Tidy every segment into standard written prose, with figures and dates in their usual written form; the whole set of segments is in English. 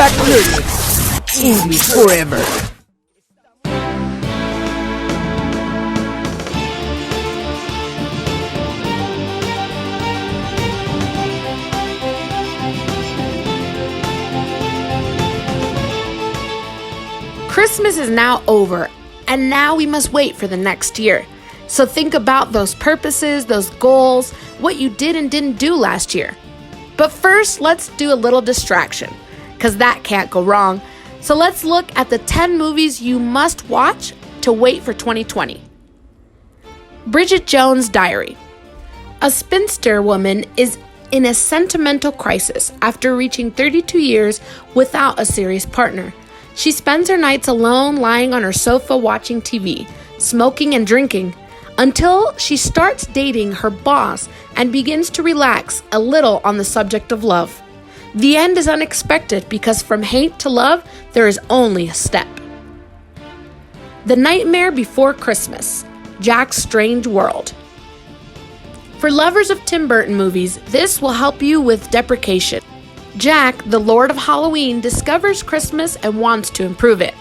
Feedback Learnex. English forever. Christmas is now over, and now we must wait for the next year. So think about those purposes, those goals, what you did and didn't do last year. But first, let's do a little distraction, because that can't go wrong. So let's look at the 10 movies you must watch to wait for 2020. Bridget Jones' Diary. A spinster woman is in a sentimental crisis after reaching 32 years without a serious partner. She spends her nights alone lying on her sofa watching TV, smoking and drinking, until she starts dating her boss and begins to relax a little on the subject of love. The end is unexpected because from hate to love, there is only a step. The Nightmare Before Christmas, Jack's Strange World. For lovers of Tim Burton movies, this will help you with deprecation. Jack, the Lord of Halloween, discovers Christmas and wants to improve it.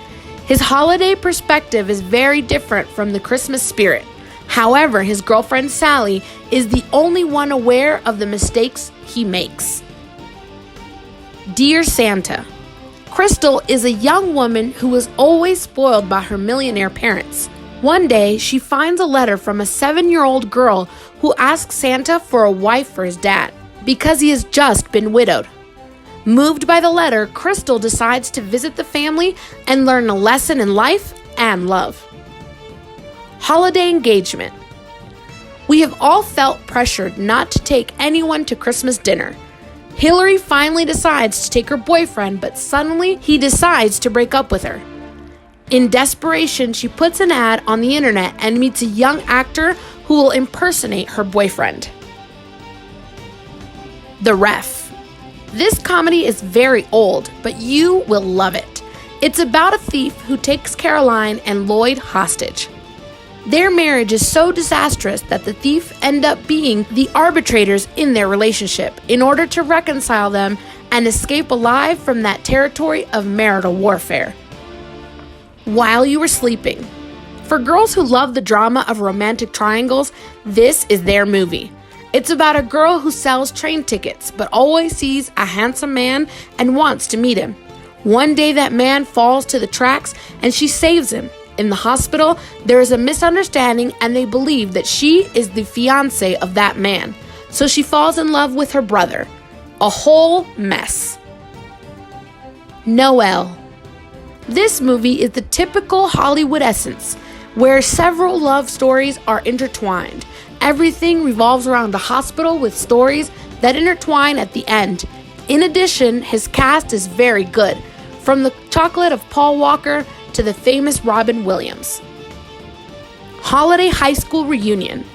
His holiday perspective is very different from the Christmas spirit. However, his girlfriend Sally is the only one aware of the mistakes he makes. Dear Santa. Crystal is a young woman who was always spoiled by her millionaire parents. One day, she finds a letter from a 7-year-old girl who asks Santa for a wife for his dad because he has just been widowed. Moved by the letter, Crystal decides to visit the family and learn a lesson in life and love. Holiday engagement. We have all felt pressured not to take anyone to Christmas dinner. Hillary finally decides to take her boyfriend, but suddenly he decides to break up with her. In desperation, she puts an ad on the internet and meets a young actor who will impersonate her boyfriend. The Ref. This comedy is very old, but you will love it. It's about a thief who takes Caroline and Lloyd hostage. Their marriage is so disastrous that the thief end up being the arbitrators in their relationship in order to reconcile them and escape alive from that territory of marital warfare. While You Were Sleeping. For girls who love the drama of romantic triangles, this is their movie. It's about a girl who sells train tickets but always sees a handsome man and wants to meet him. One day that man falls to the tracks and she saves him. In the hospital, there is a misunderstanding and they believe that she is the fiancé of that man. So she falls in love with her brother. A whole mess. Noel. This movie is the typical Hollywood essence, where several love stories are intertwined. Everything revolves around a hospital with stories that intertwine at the end. In addition, his cast is very good, from the chocolate of Paul Walker to the famous Robin Williams. Holiday High School Reunion.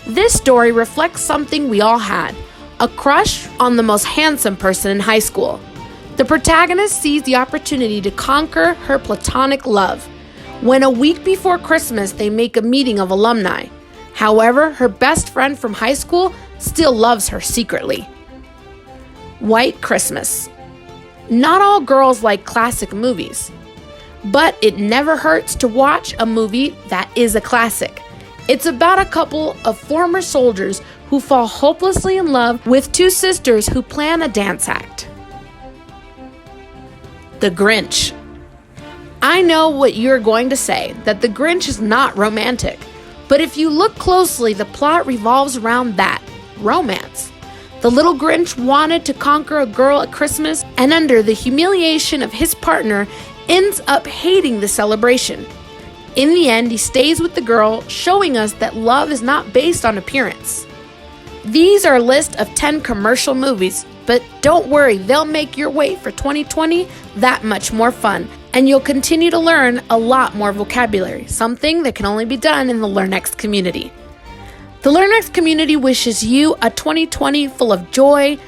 This story reflects something we all had, a crush on the most handsome person in high school. The protagonist sees the opportunity to conquer her platonic love. When a week before Christmas, they make a meeting of alumni. However, her best friend from high school still loves her secretly. White Christmas. Not all girls like classic movies, but it never hurts to watch a movie that is a classic. It's about a couple of former soldiers who fall hopelessly in love with two sisters who plan a dance act. The Grinch. I know what you're going to say, that The Grinch is not romantic. But if you look closely, the plot revolves around that, romance. The little Grinch wanted to conquer a girl at Christmas, and under the humiliation of his partner, ends up hating the celebration. In the end, he stays with the girl, showing us that love is not based on appearance. These are a list of 10 commercial movies, but don't worry, they'll make your wait for 2020 that much more fun, and you'll continue to learn a lot more vocabulary, something that can only be done in the Learnex community. The Learnex community wishes you a 2020 full of joy,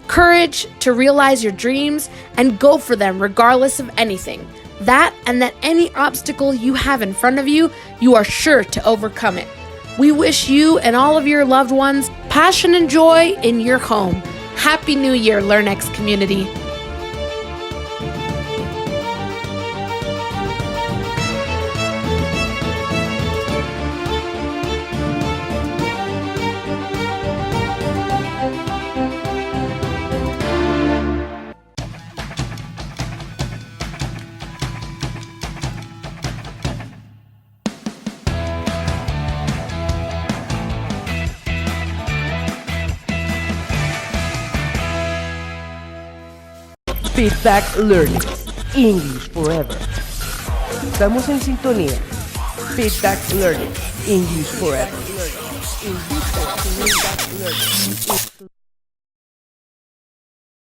courage to realize your dreams, and go for them regardless of anything. That and that any obstacle you have in front of you, you are sure to overcome it. We wish you and all of your loved ones passion and joy in your home. Happy New Year, Learnex community. Feedback Learnex, English Forever. Estamos en sintonía. Feedback Learnex, English Forever.